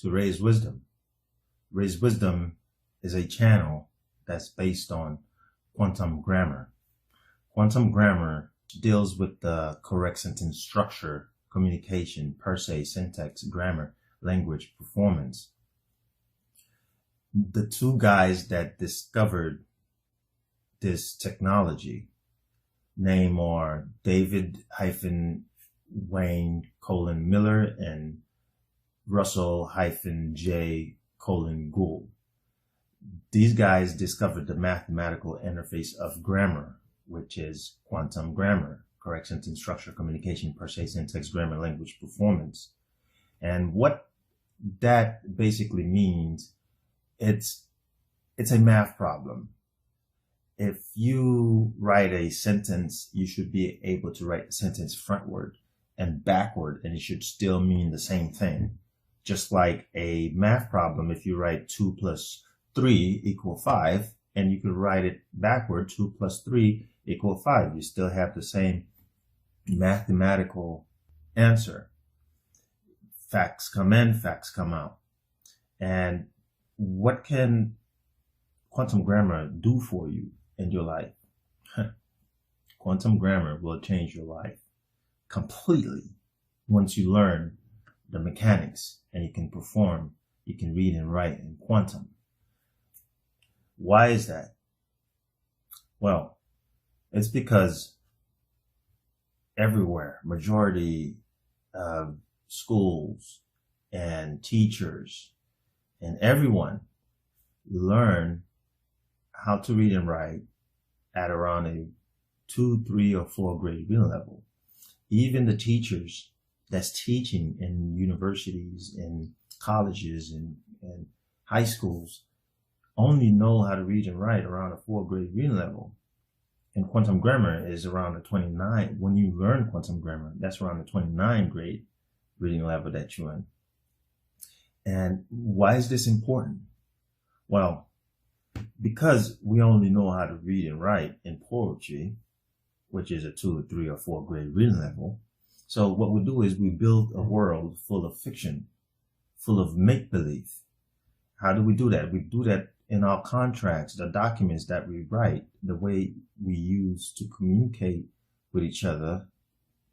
to Raise Wisdom. Raise Wisdom is a channel that's based on quantum grammar. Quantum grammar deals with the correct sentence structure, communication, per se, syntax, grammar, language, performance. The two guys that discovered this technology name are David-Wayne Miller and Russell-J. Gould. These guys discovered the mathematical interface of grammar, which is quantum grammar, correct sentence structure, communication, per se, syntax, grammar, language, performance. And what that basically means, it's a math problem. If you write a sentence, you should be able to write the sentence frontward and backward, and it should still mean the same thing. Just like a math problem, if you write 2 plus 3 equal 5, and you could write it backward, 2 plus 3 equal 5, you still have the same mathematical answer. Facts come in, facts come out. And what can quantum grammar do for you in your life? Quantum grammar will change your life completely once you learn the mechanics and you can perform, you can read and write in quantum. Why is that? Well, it's because everywhere, majority of schools and teachers and everyone learn how to read and write at around a 2, 3, or 4 grade reading level. Even the teachers that's teaching in universities and colleges and high schools only know how to read and write around a 4 grade reading level. And quantum grammar is around a 29. When you learn quantum grammar, that's around the 29 grade reading level that you're in. And why is this important? Well, because we only know how to read and write in poetry, which is a 2, 3, or 4 grade reading level. So what we do is we build a world full of fiction, full of make-believe. How do we do that? We do that in our contracts, the documents that we write, the way we use to communicate with each other.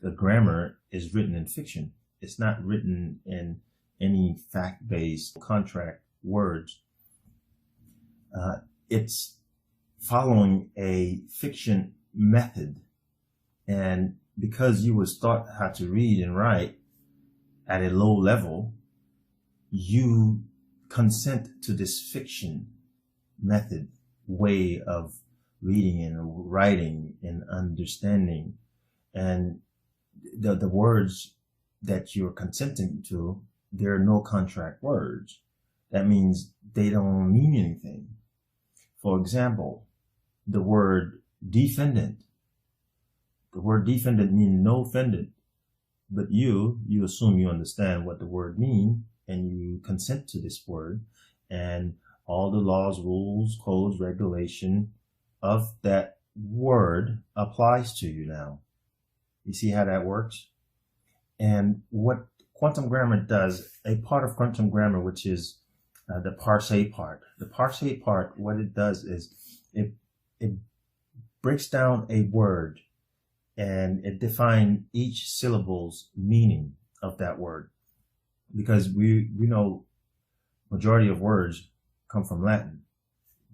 The grammar is written in fiction. It's not written in any fact-based contract words. It's following a fiction method. And because you was taught how to read and write at a low level, you consent to this fiction method way of reading and writing and understanding. And the words that you're consenting to, there are no contract words. That means they don't mean anything. For example, the word defendant. The word defendant means no offended. But you assume you understand what the word means, and you consent to this word, and all the laws, rules, codes, regulation of that word applies to you now. You see how that works? And what quantum grammar does, a part of quantum grammar, which is the per se part. The per se part, what it does is it breaks down a word and it defines each syllable's meaning of that word. Because we know majority of words come from Latin.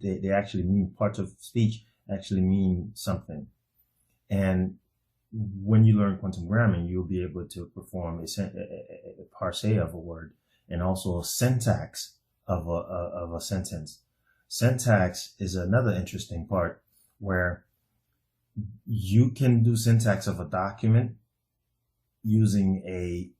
They actually mean, parts of speech actually mean something. And when you learn quantum grammar, you'll be able to perform a per se of a word and also a syntax of a sentence. Syntax is another interesting part where you can do syntax of a document using a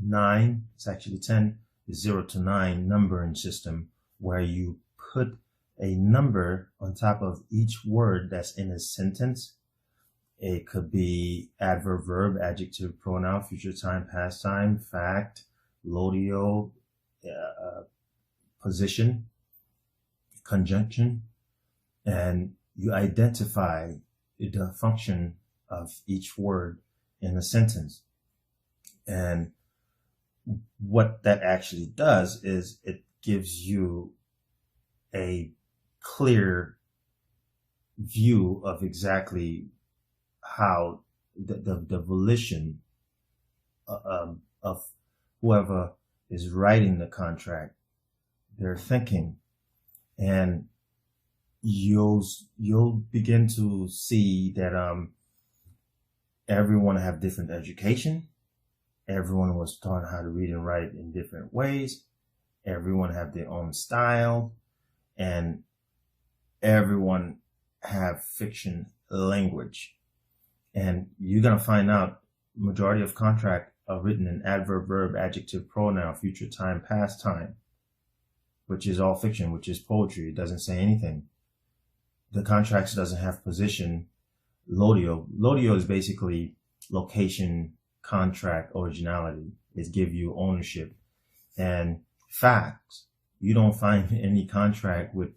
9, it's actually 10, 0 to 9 numbering system, where you put a number on top of each word that's in a sentence. It could be adverb, verb, adjective, pronoun, future time, past time, fact, lodio, position, conjunction, and you identify the function of each word in a sentence. And what that actually does is it gives you a clear view of exactly how the volition of whoever is writing the contract, they're thinking, and you'll begin to see that everyone have different education. Everyone was taught how to read and write in different ways. Everyone have their own style, and everyone have fiction language. And you're going to find out majority of contract are written in adverb, verb, adjective, pronoun, future time, past time, which is all fiction, which is poetry. It doesn't say anything. The contracts doesn't have position. Lodio is basically location, contract, originality. It give you ownership. And facts, you don't find any contract with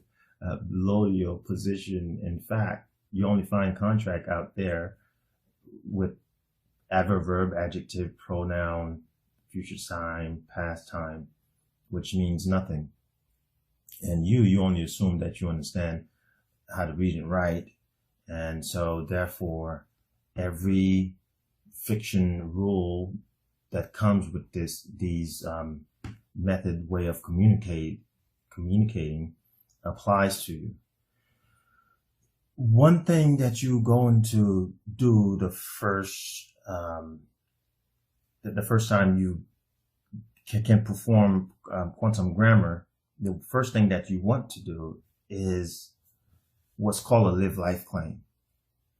lodio, position, and fact. You only find contract out there with adverb, verb, adjective, pronoun, future time, past time, which means nothing. And you only assume that you understand how to read and write. And so therefore, every fiction rule that comes with these method way of communicating applies to you. One thing that you're going to do the first time you can perform quantum grammar, the first thing that you want to do is what's called a live life claim.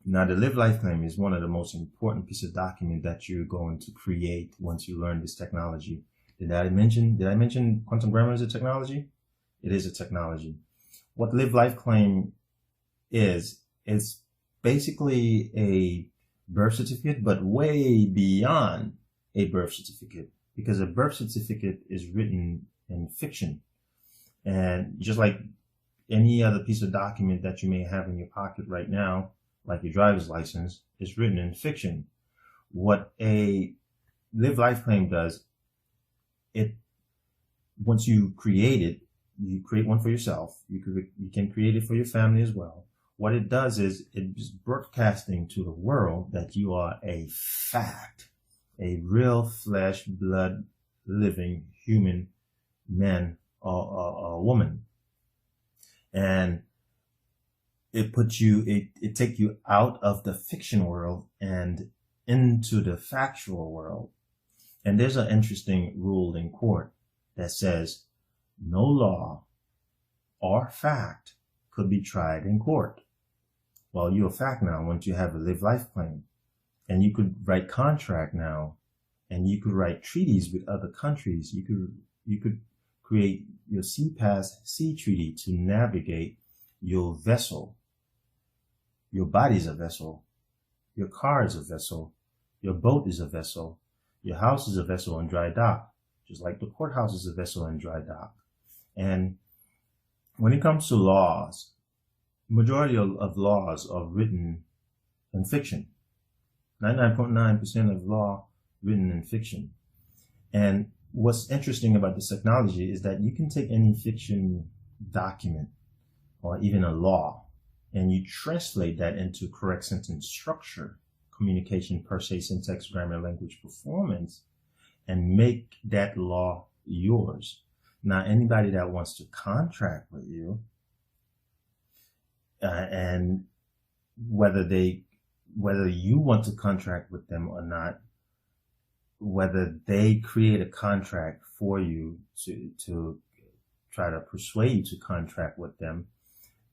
Now, the live life claim is one of the most important pieces of document that you're going to create once you learn this technology. Did I mention quantum grammar as a technology? It is a technology. What live life claim is basically a birth certificate, but way beyond a birth certificate, because a birth certificate is written in fiction. And just like any other piece of document that you may have in your pocket right now, like your driver's license, is written in fiction. What a live life claim does, once you create it, you create one for yourself. You can create it for your family as well. What it does is it's broadcasting to the world that you are a fact, a real flesh, blood, living human man or woman. And it take you out of the fiction world and into the factual world. And there's an interesting rule in court that says no law or fact could be tried in court. Well, you're a fact now once you have a live life claim. And you could write contract now, and you could write treaties with other countries. You could create your sea treaty to navigate your vessel. Your body's a vessel. Your car is a vessel. Your boat is a vessel. Your house is a vessel in dry dock, just like the courthouse is a vessel in dry dock. And when it comes to laws, majority of laws are written in fiction. 99.9% of law written in fiction. And what's interesting about this technology is that you can take any fiction document or even a law and you translate that into correct sentence structure, communication, per se, syntax, grammar, language, performance, and make that law yours. Now, anybody that wants to contract with you, and whether you want to contract with them or not, whether they create a contract for you to try to persuade you to contract with them,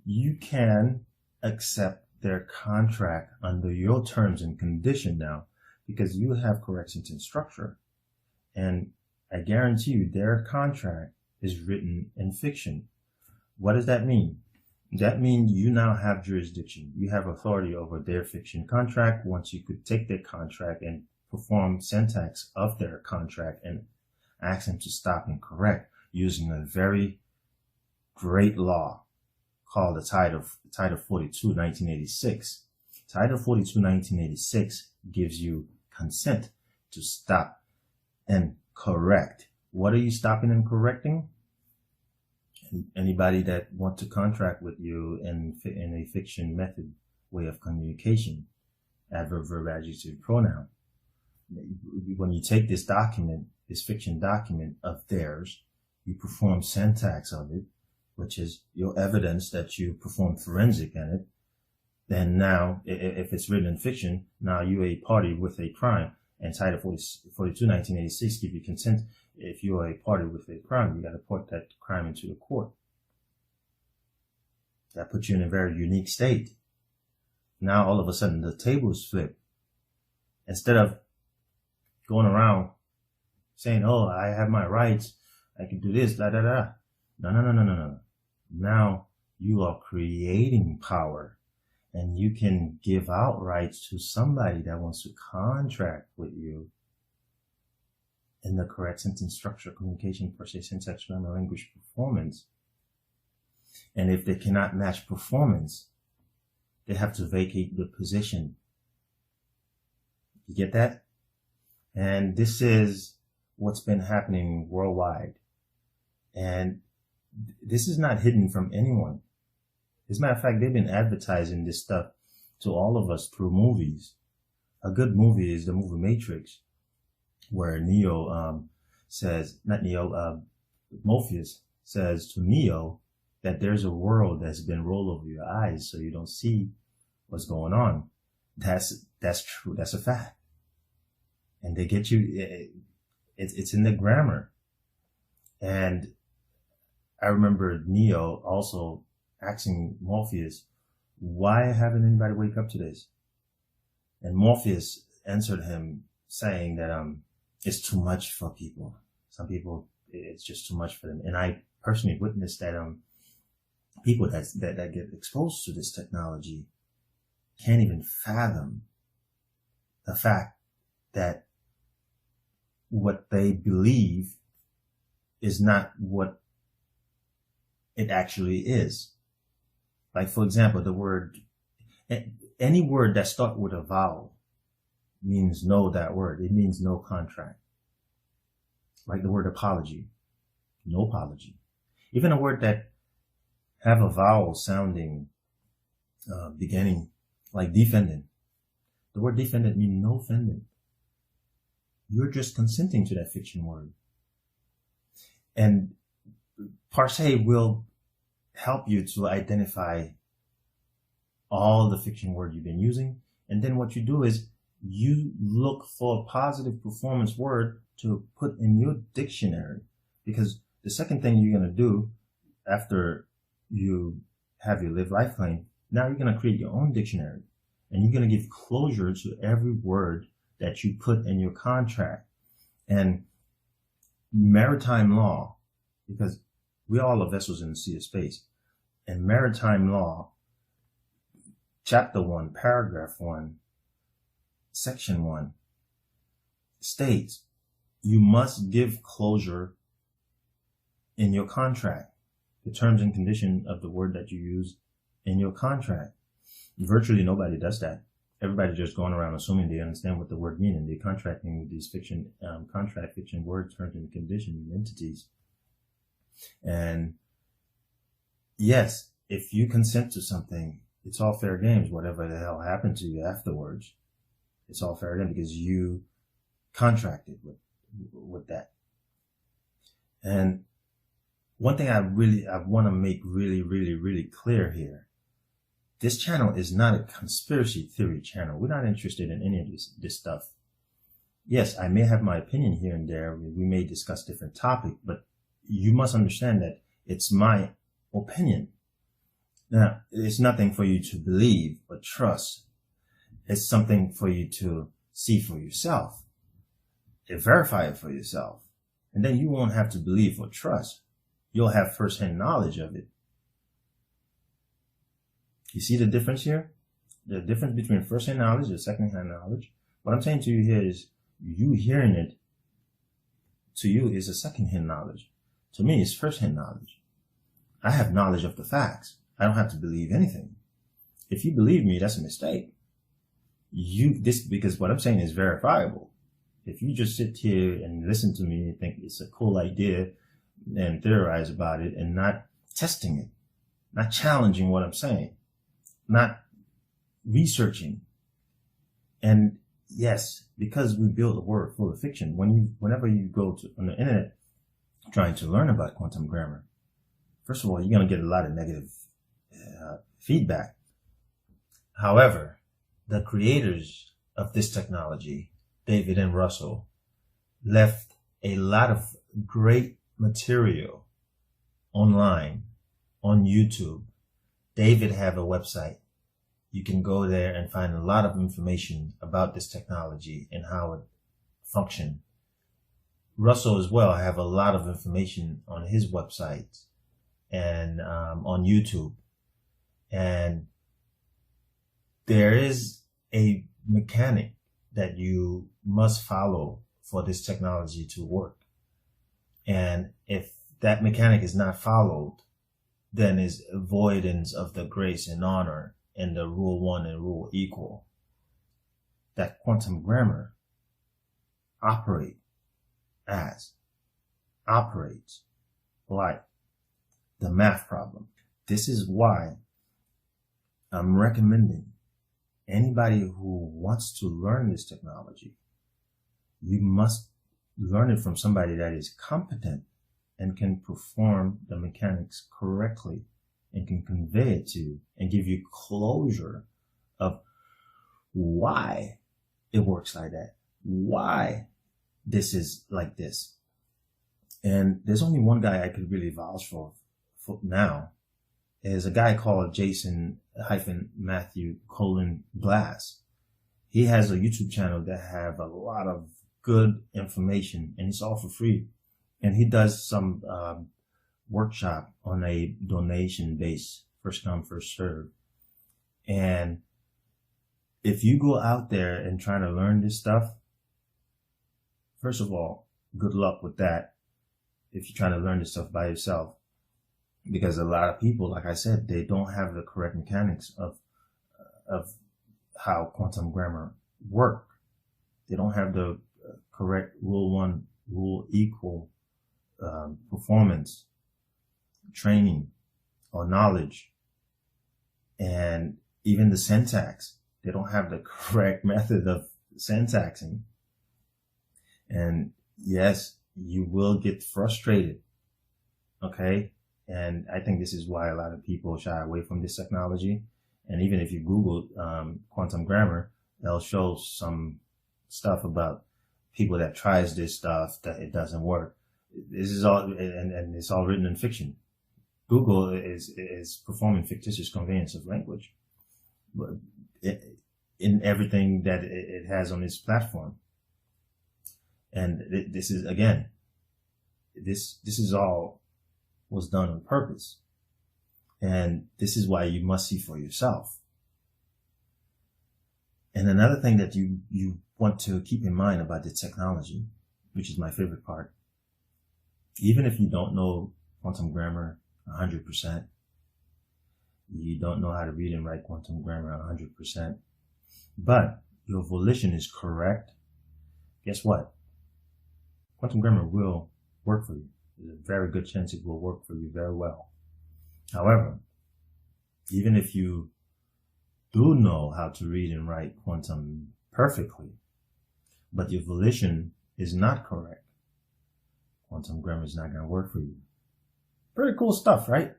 you can accept their contract under your terms and condition now, because you have correct sentence structure. And I guarantee you their contract is written in fiction. What does that mean? That means you now have jurisdiction. You have authority over their fiction contract once you could take their contract and perform syntax of their contract and ask them to stop and correct using a very great law called the Title 42, 1986. Title 42, 1986 gives you consent to stop and correct. What are you stopping and correcting? Anybody that want to contract with you in a fiction method way of communication, adverb, verb, adjective, pronoun. When you take this document, this fiction document of theirs, you perform syntax of it, which is your evidence that you perform forensic in it. Then now, if it's written in fiction, now you're a party with a crime. And Title 42, 1986 give you consent. If you are a party with a crime, you got to report that crime into the court. That puts you in a very unique state. Now, all of a sudden, the tables flip. Instead of going around saying, oh, I have my rights, I can do this, da, da, da. No. Now, you are creating power. And you can give out rights to somebody that wants to contract with you in the correct sentence structure, communication, per se, syntax, grammar, language, performance. And if they cannot match performance, they have to vacate the position. You get that? And this is what's been happening worldwide. And this is not hidden from anyone. As a matter of fact, they've been advertising this stuff to all of us through movies. A good movie is the movie Matrix, where Morpheus says to Neo that there's a world that's been rolled over your eyes so you don't see what's going on. That's true. That's a fact. And they get you, it's in the grammar. And I remember Neo also asking Morpheus, why haven't anybody wake up to this? And Morpheus answered him saying that it's too much for people. Some people, it's just too much for them. And I personally witnessed that people that get exposed to this technology can't even fathom the fact that what they believe is not what it actually is. Like, for example, the word, any word that starts with a vowel means no that word. It means no contract. Like the word apology, no apology. Even a word that have a vowel sounding beginning, like defendant. The word defendant means no offendant. You're just consenting to that fiction word. And per se will help you to identify all the fiction word you've been using. And then what you do is you look for a positive performance word to put in your dictionary. Because the second thing you're going to do after you have your live life claim, now you're going to create your own dictionary. And you're going to give closure to every word that you put in your contract. And maritime law, because we all are vessels in the sea of space. And maritime law, chapter 1, paragraph 1, section 1, states you must give closure in your contract, the terms and conditions of the word that you use in your contract. Virtually nobody does that. Everybody just going around assuming they understand what the word means, and they're contracting with these fiction, fiction word terms and conditions and entities. And yes, if you consent to something, it's all fair games. Whatever the hell happened to you afterwards, it's all fair game because you contracted with that. And one thing I want to make really clear here. This channel is not a conspiracy theory channel. We're not interested in any of this stuff. Yes, I may have my opinion here and there. We may discuss different topics, but you must understand that it's my opinion. Now, it's nothing for you to believe or trust. It's something for you to see for yourself and verify it for yourself. And then you won't have to believe or trust. You'll have first-hand knowledge of it. You see the difference here? The difference between first-hand knowledge and second-hand knowledge. What I'm saying to you here is you hearing it to you is a second-hand knowledge. To me, it's first-hand knowledge. I have knowledge of the facts. I don't have to believe anything. If you believe me, that's a mistake. Because what I'm saying is verifiable. If you just sit here and listen to me and think it's a cool idea and theorize about it and not testing it, not challenging what I'm saying, not researching. And yes, because we build a world full of fiction, whenever you go on the internet trying to learn about quantum grammar, first of all, you're going to get a lot of negative feedback. However, the creators of this technology, David and Russell, left a lot of great material online on YouTube. David have a website. You can go there and find a lot of information about this technology and how it functions. Russell as well have a lot of information on his website and on YouTube. And there is a mechanic that you must follow for this technology to work. And if that mechanic is not followed, then is avoidance of the grace and honor and the rule one and rule equal. That quantum grammar operates like the math problem. This is why I'm recommending anybody who wants to learn this technology, you must learn it from somebody that is competent and can perform the mechanics correctly and can convey it to you and give you closure of why it works like that, why this is like this. And there's only one guy I could really vouch for now. Is a guy called Jason-Matthew::Glass. He has a YouTube channel that have a lot of good information, and it's all for free. And he does some workshop on a donation base, first come, first serve. And if you go out there and try to learn this stuff, first of all, good luck with that. If you're trying to learn this stuff by yourself. Because a lot of people, like I said, they don't have the correct mechanics of how quantum grammar work. They don't have the correct rule one, rule equal performance, training, or knowledge. And even the syntax, they don't have the correct method of syntaxing. And yes, you will get frustrated. Okay? And I think this is why a lot of people shy away from this technology. And even if you Google quantum grammar, they'll show some stuff about people that tries this stuff that it doesn't work. This is all, and it's all written in fiction. Google is performing fictitious conveyance of language in everything that it has on its platform. And this is, again, this is all was done on purpose. And this is why you must see for yourself. And another thing that you want to keep in mind about the technology, which is my favorite part, even if you don't know quantum grammar 100%, you don't know how to read and write quantum grammar 100%, but your volition is correct, guess what? Quantum grammar will work for you. There's a very good chance it will work for you very well. However, even if you do know how to read and write quantum perfectly, but your volition is not correct, quantum grammar is not going to work for you. Pretty cool stuff, right?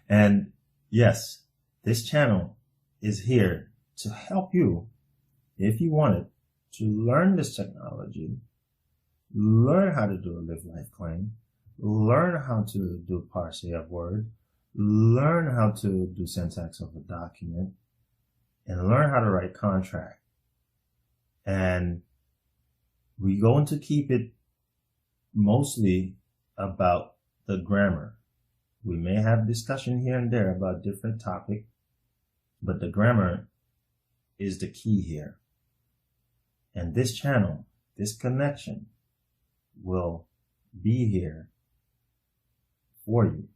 And yes, this channel is here to help you, if you want it, to learn this technology, learn how to do a live-life claim, learn how to do parsing of word, learn how to do syntax of a document, and learn how to write contract. And we're going to keep it mostly about the grammar. We may have discussion here and there about different topics, but the grammar is the key here. And this channel, this connection, will be here for you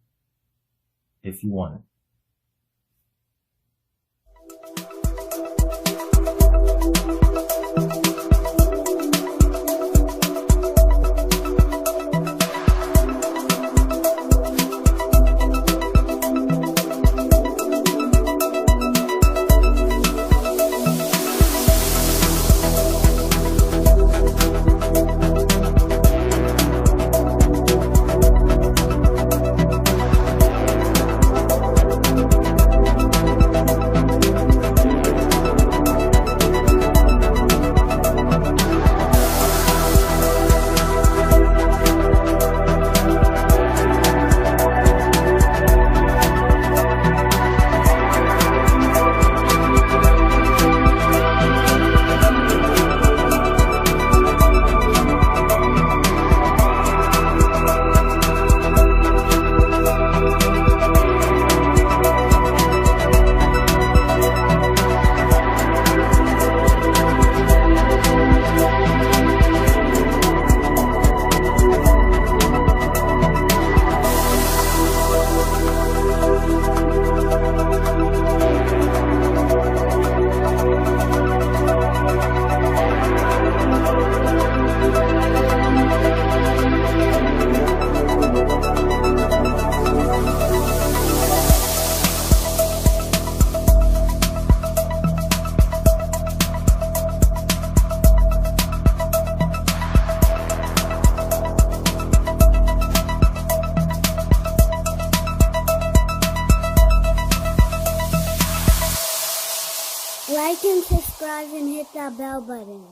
if you want it. Like and subscribe and hit that bell button.